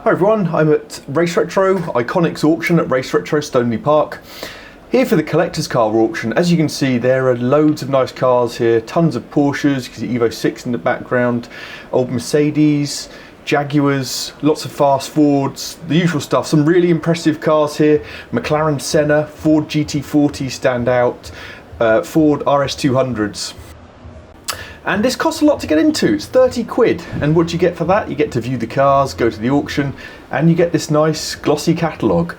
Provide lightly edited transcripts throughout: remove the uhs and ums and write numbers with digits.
Hi everyone, I'm at Race Retro, Iconics auction at Race Retro, Stoneleigh Park. Here for the collector's car auction. As you can see, there are loads of nice cars here, tons of Porsches, you can see Evo 6 in the background, old Mercedes, Jaguars, lots of fast Fords, the usual stuff. Some really impressive cars here. McLaren Senna, Ford GT40 stand out, Ford RS200s. And this costs a lot to get into. It's 30 quid. And what do you get for that? You get to view the cars, go to the auction, and you get this nice glossy catalogue.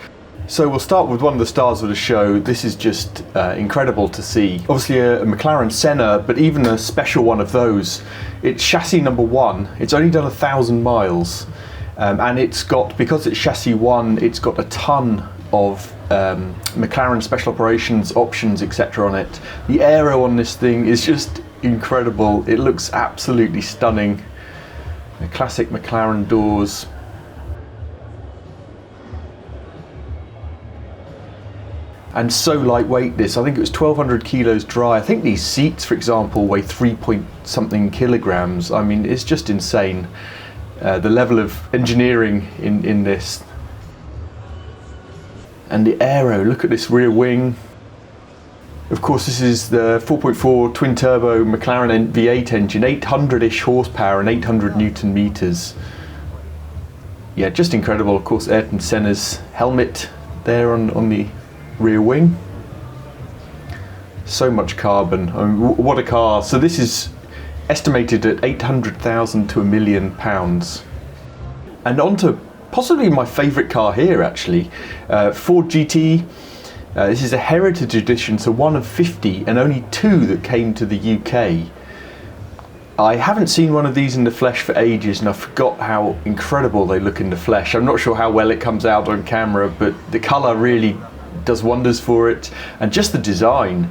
So we'll start with one of the stars of the show. This is just incredible to see. Obviously a McLaren Senna, but even a special one of those. It's chassis number 1. It's only done 1,000 miles. And it's got, because it's chassis 1, it's got a ton of McLaren special operations options, etc. on it. The aero on this thing is just incredible. It looks absolutely stunning. The classic McLaren doors. And so lightweight this. I think it was 1,200 kilos dry. I think these seats, for example, weigh 3-point-something kilograms. I mean, it's just insane. The level of engineering in this. And the aero, look at this rear wing. Of course, this is the 4.4 twin turbo McLaren V8 engine, 800-ish horsepower and 800 Newton meters. Yeah, just incredible. Of course, Ayrton Senna's helmet there on the rear wing. So much carbon. I mean, what a car. So this is estimated at 800,000 to £1 million. And on to possibly my favourite car here, actually, Ford GT. This is a heritage edition, so one of 50 and only 2 that came to the UK. I haven't seen one of these in the flesh for ages, and I forgot how incredible they look in the flesh. I'm not sure how well it comes out on camera, but the colour really does wonders for it, and just the design.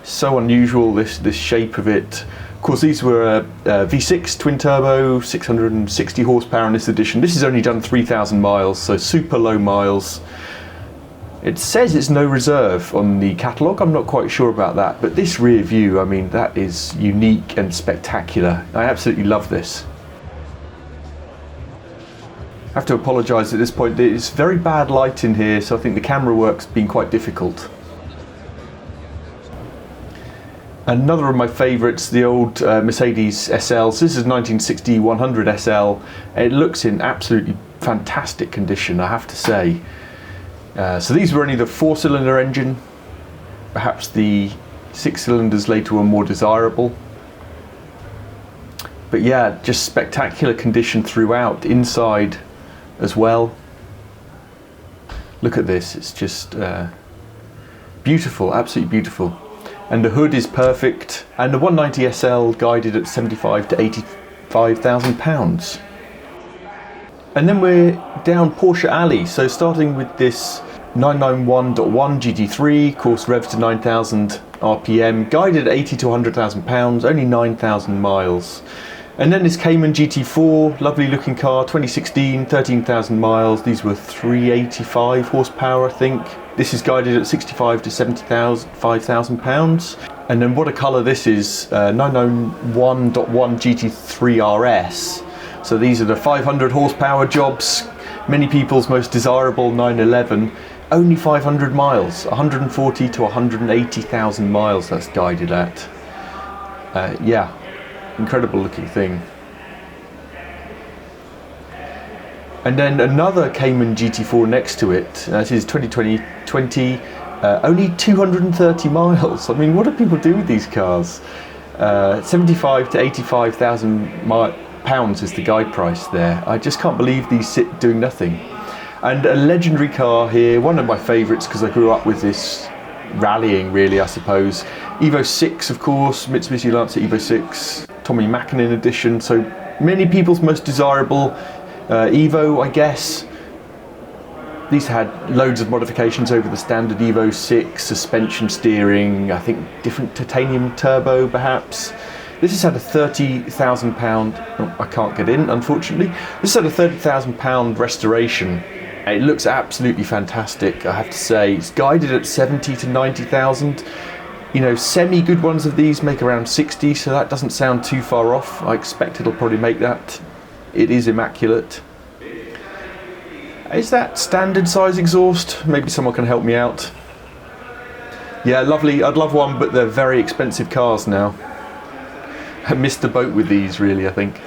So unusual, this shape of it. Of course, these were V6 twin turbo, 660 horsepower in this edition. This has only done 3,000 miles, so super low miles. It says it's no reserve on the catalogue. I'm not quite sure about that, but this rear view, I mean, that is unique and spectacular. I absolutely love this. I have to apologise at this point. There's very bad light in here, so I think the camera work's been quite difficult. Another of my favourites, the old Mercedes SLs. This is 1960 100 SL. It looks in absolutely fantastic condition, I have to say. So these were only the 4-cylinder engine. Perhaps the 6 cylinders later were more desirable. But yeah, just spectacular condition throughout, inside as well. Look at this, it's just beautiful, absolutely beautiful. And the hood is perfect. And the 190 SL guided at 75 to 85,000 pounds. And then we're down Porsche alley. So starting with this 991.1 GT3, of course revs to 9,000 RPM, guided at 80 to 100,000 pounds, only 9,000 miles. And then this Cayman GT4, lovely looking car, 2016, 13,000 miles. These were 385 horsepower, I think. This is guided at 65 to 75,000 pounds. And then what a colour this is, 991.1 GT3 RS. So these are the 500 horsepower jobs, many people's most desirable 911. Only 500 miles, 140 to 180,000 miles that's guided at. Yeah, incredible looking thing. And then another Cayman GT4 next to it. This is 2020, only 230 miles. I mean, what do people do with these cars? 75 to 85,000 pounds is the guide price there. I just can't believe these sit doing nothing. And a legendary car here, one of my favourites because I grew up with this rallying, really, I suppose. Evo 6, of course, Mitsubishi Lancer Evo 6, Tommy MAKKINEN edition. So many people's most desirable Evo, I guess. These had loads of modifications over the standard Evo 6, suspension, steering, I think different titanium turbo perhaps. This has had a £30,000, oh, I can't get in unfortunately. This has had a £30,000 restoration. It looks absolutely fantastic, I have to say. It's guided at 70 to 90,000. You know, semi-good ones of these make around 60, so that doesn't sound too far off. I expect it'll probably make that. It is immaculate. Is that standard size exhaust? Maybe someone can help me out. Yeah, lovely. I'd love one, but they're very expensive cars now. I missed the boat with these, really, I think.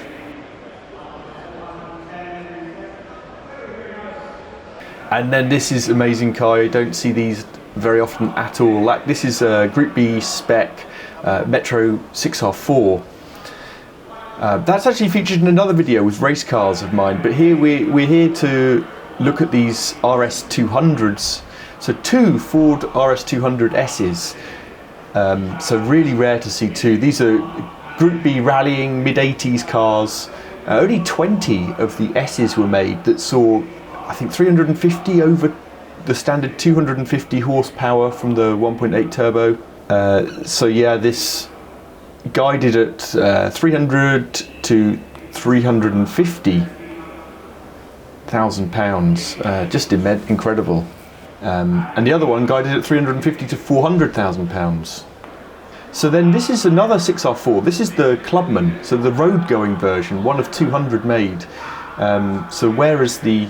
And then this is amazing car. I don't see these very often at all. Like, this is a Group B spec Metro 6R4. That's actually featured in another video with race cars of mine, but here we're here to look at these RS200s. So 2 Ford RS200Ss. So really rare to see two. These are Group B rallying mid-80s cars. Only 20 of the S's were made that saw, I think, 350 over the standard 250 horsepower from the 1.8 turbo. So yeah, this guided at 300 to 350,000 pounds. Just incredible. And the other one guided at 350 to 400,000 pounds. So then this is another 6R4. This is the Clubman, so the road-going version, one of 200 made. So whereas the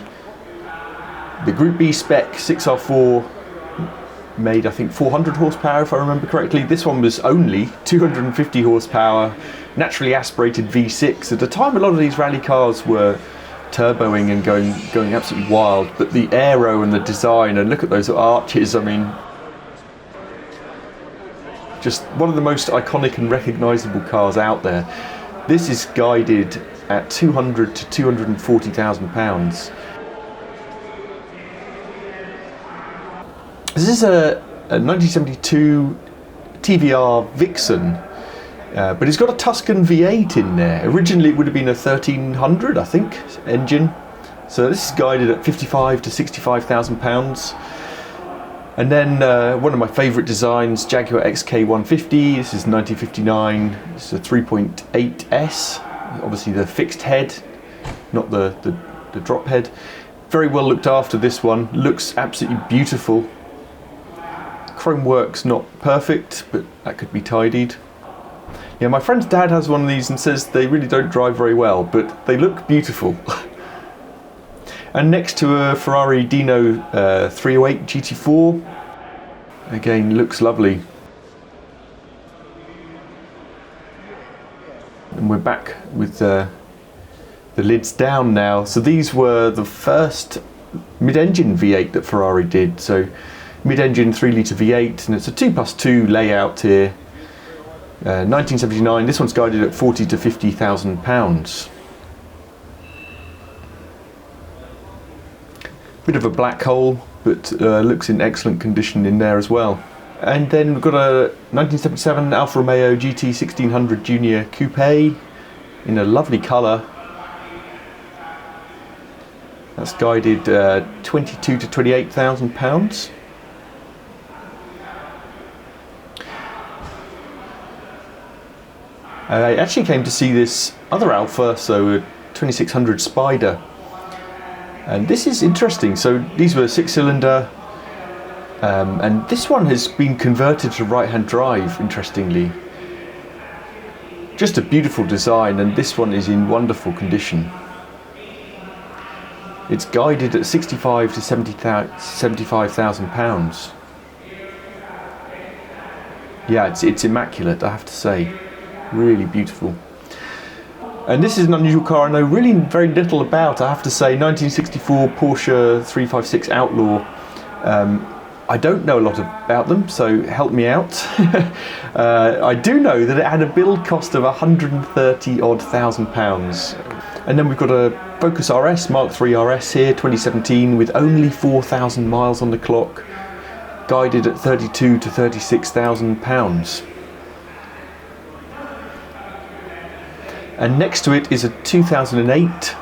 Group B spec 6R4 made, I think, 400 horsepower if I remember correctly, this one was only 250 horsepower, naturally aspirated V6. At the time, a lot of these rally cars were turboing and going absolutely wild, but the aero and the design, and look at those arches, I mean, just one of the most iconic and recognisable cars out there. This is guided at 200 to 240,000 pounds. This is a 1972 TVR VIXEN, but it's got a Tuscan V8 in there. Originally it would have been a 1300, I think, engine. So this is guided at 55 to 65,000 pounds. And then one of my favourite designs, Jaguar XK150. This is 1959. It's a 3.8S. Obviously the fixed head, not the drop head. Very well looked after, this one. Looks absolutely beautiful. Chrome work's not perfect, but that could be tidied. Yeah, my friend's dad has one of these and says they really don't drive very well, but they look beautiful. And next to a Ferrari Dino 308 GT4, again, looks lovely. And we're back with the lids down now. So these were the first mid-engine V8 that Ferrari did. So mid-engine 3-litre V8, and it's a 2+2 layout here. 1979. This one's guided at 40 to 50,000 pounds. Bit of a black hole, but looks in excellent condition in there as well. And then we've got a 1977 Alfa Romeo GT 1600 Junior Coupe in a lovely colour. That's guided 22 to 28,000 pounds. I actually came to see this other Alfa, so a 2600 Spider. And this is interesting. So these were 6-cylinder, and this one has been converted to right-hand drive, interestingly. Just a beautiful design, and this one is in wonderful condition. It's guided at 65 to 75,000 pounds. Yeah, it's immaculate, I have to say. Really beautiful. And this is an unusual car I know really very little about, I have to say. 1964 Porsche 356 Outlaw. I don't know a lot about them, so help me out. I do know that it had a build cost of 130,000 pounds. And then we've got a Focus RS, Mark III RS here, 2017, with only 4,000 miles on the clock, guided at 32 to 36,000 pounds. And next to it is a 2008,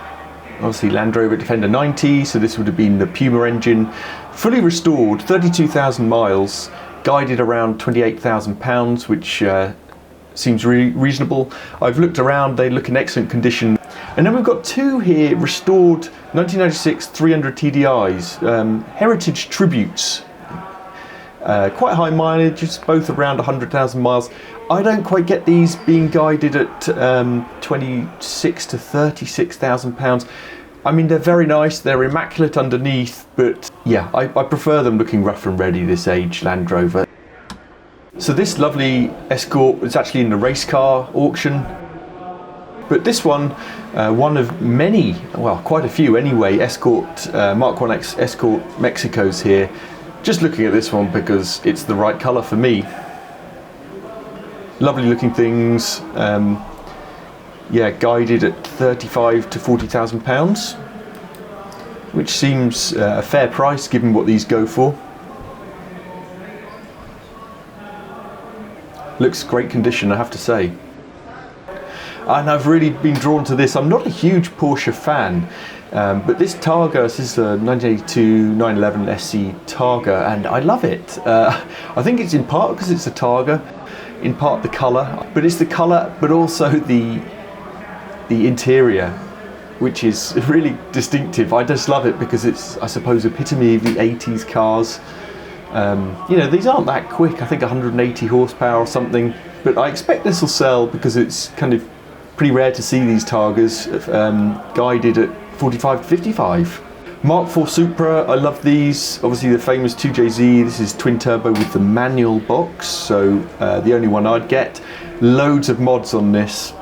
obviously Land Rover Defender 90, so this would have been the Puma engine, fully restored, 32,000 miles, guided around 28,000 pounds, which seems really reasonable. I've looked around, they look in excellent condition. And then we've got two here, restored 1996 300 TDIs, heritage tributes. Quite high mileage, both around 100,000 miles. I don't quite get these being guided at 26 to 36,000 pounds. I mean, they're very nice, they're immaculate underneath, but yeah, I prefer them looking rough and ready this age Land Rover. So this lovely Escort is actually in the race car auction, but this one, one of many, well, quite a few anyway, Escort, Mark 1 Escort Mexicos here. Just looking at this one because it's the right colour for me. Lovely looking things. Yeah, guided at 35 to 40,000 pounds, which seems a fair price given what these go for. Looks great condition, I have to say. And I've really been drawn to this. I'm not a huge Porsche fan, but this Targa, this is a 1982 911 SC Targa, and I love it. I think it's in part because it's a Targa, in part the colour, but it's the colour, but also the interior, which is really distinctive. I just love it because it's, I suppose, epitome of the 80s cars. You know, these aren't that quick, I think 180 horsepower or something, but I expect this will sell because it's kind of pretty rare to see these Targas guided at 45 to 55. Mark 4 Supra, I love these. Obviously the famous 2JZ, this is twin turbo with the manual box, so the only one I'd get. Loads of mods on this.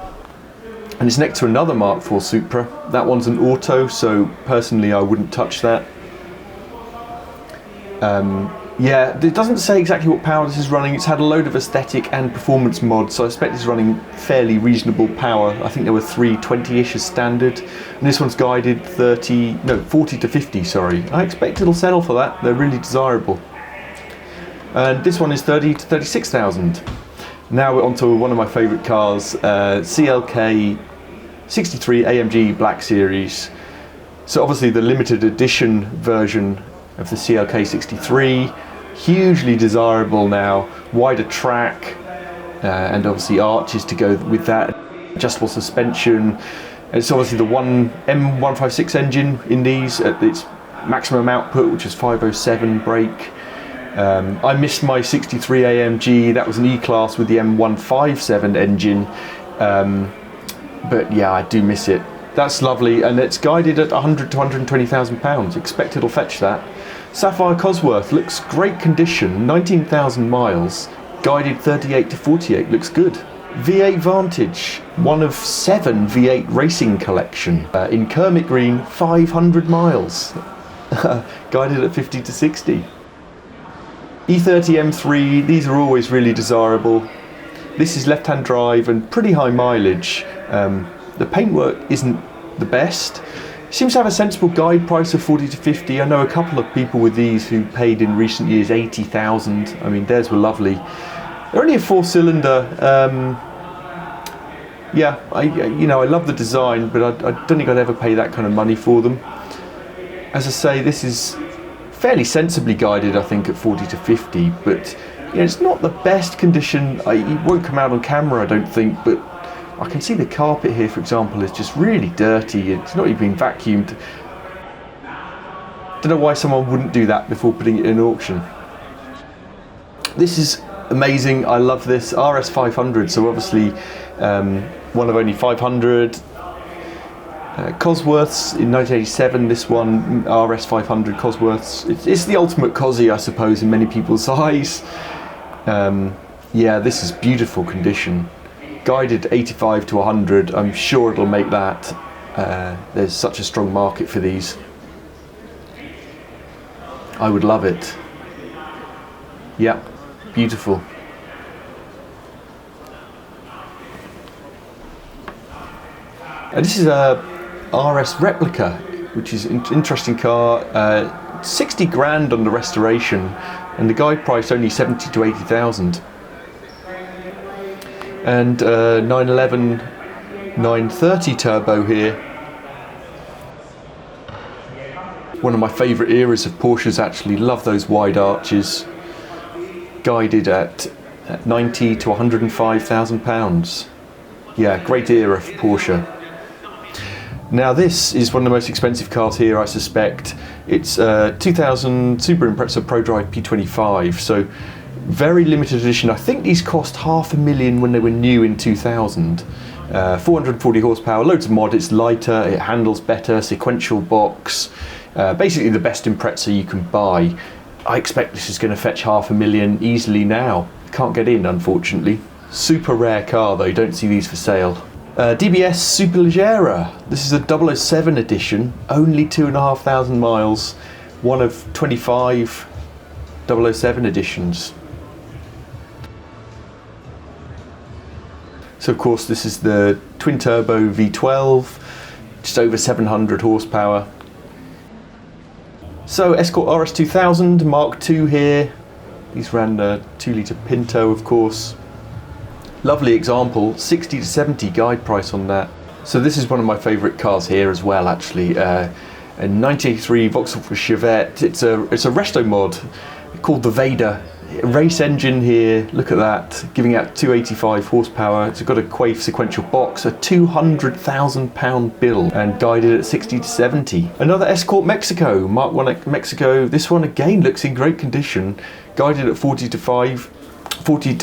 And it's next to another Mark 4 Supra. That one's an auto, so personally I wouldn't touch that. Yeah, it doesn't say exactly what power this is running. It's had a load of aesthetic and performance mods, so I expect it's running fairly reasonable power. I think there were 320-ish as standard. And this one's guided 40 to 50, sorry. I expect it'll sell for that. They're really desirable. And this one is 30 to 36,000. Now we're on to one of my favourite cars, CLK 63 AMG Black Series. So obviously the limited edition version of the CLK 63, hugely desirable now, wider track, and obviously arches to go with that, adjustable suspension. It's obviously the M156 engine in these at its maximum output, which is 507 brake. I missed my 63 AMG, that was an E-Class with the M157 engine, but yeah, I do miss it. That's lovely, and it's guided at 100 to 120,000 pounds. Expect it'll fetch that. Sapphire COSWORTH, looks great condition, 19,000 miles, guided 38 to 48, looks good. V8 Vantage, one of 7 V8 racing collection, in Kermit Green, 500 miles, guided at 50 to 60. E30 M3, these are always really desirable. This is left-hand drive and pretty high mileage. The paintwork isn't the best. Seems to have a sensible guide price of 40 to 50. I know a couple of people with these who paid in recent years 80,000. I mean, theirs were lovely. They're only a 4-cylinder. Yeah, I love the design, but I don't think I'd ever pay that kind of money for them. As I say, this is fairly sensibly guided, I think, at 40 to 50, but it's not the best condition. It won't come out on camera, I don't think, but I can see the carpet here, for example, is just really dirty. It's not even been vacuumed. Don't know why someone wouldn't do that before putting it in auction. This is amazing. I love this RS 500. So obviously one of only 500. Cosworths in 1987. This one RS 500 Cosworths. It's the ultimate Cosy, I suppose, in many people's eyes. Yeah, this is beautiful condition. Guided 85 to 100, I'm sure it'll make that. There's such a strong market for these. I would love it. Yeah, beautiful. And this is a RS Replica, which is an interesting car. 60 grand on the restoration, and the guide price only 70 to 80,000. And 911 930 turbo here. One of my favourite eras of Porsches, actually. Love those wide arches. Guided at 90 to 105,000 pounds. Yeah, great era for Porsche. Now this is one of the most expensive cars here, I suspect. It's 2000 Subaru Impreza ProDrive P25, so very limited edition. I think these cost $500,000 when they were new in 2000. 440 horsepower, loads of mod, it's lighter, it handles better, sequential box, basically the best Impreza you can buy. I expect this is going to fetch $500,000 easily now. Can't get in, unfortunately. Super rare car though, don't see these for sale. DBS Superleggera. This is a 007 edition, only 2,500 miles, one of 25 007 editions. So of course this is the twin turbo V12, just over 700 horsepower. So Escort RS2000 Mark II here. These ran a 2-litre Pinto, of course. Lovely example, 60 to 70 guide price on that. So this is one of my favourite cars here as well, actually. A 1983 Vauxhall for Chevette. It's a RESTOMOD called the Vader. Race engine here, look at that, giving out 285 horsepower. It's got a Quaife sequential box, a £200,000 bill, and guided at 60 to 70. Another Escort Mexico, Mark I Mexico. This one again looks in great condition, guided at 40 to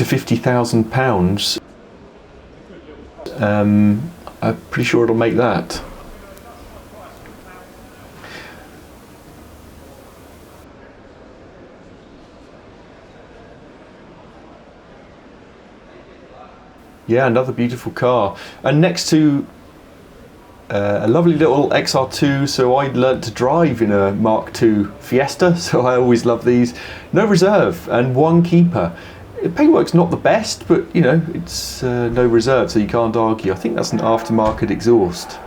50,000 pounds. I'm pretty sure it'll make that. Yeah, another beautiful car. And next to a lovely little XR2, so I learnt to drive in a Mark II Fiesta, so I always love these. No reserve and one keeper. The paintwork's not the best, but you know, it's no reserve, so you can't argue. I think that's an aftermarket exhaust.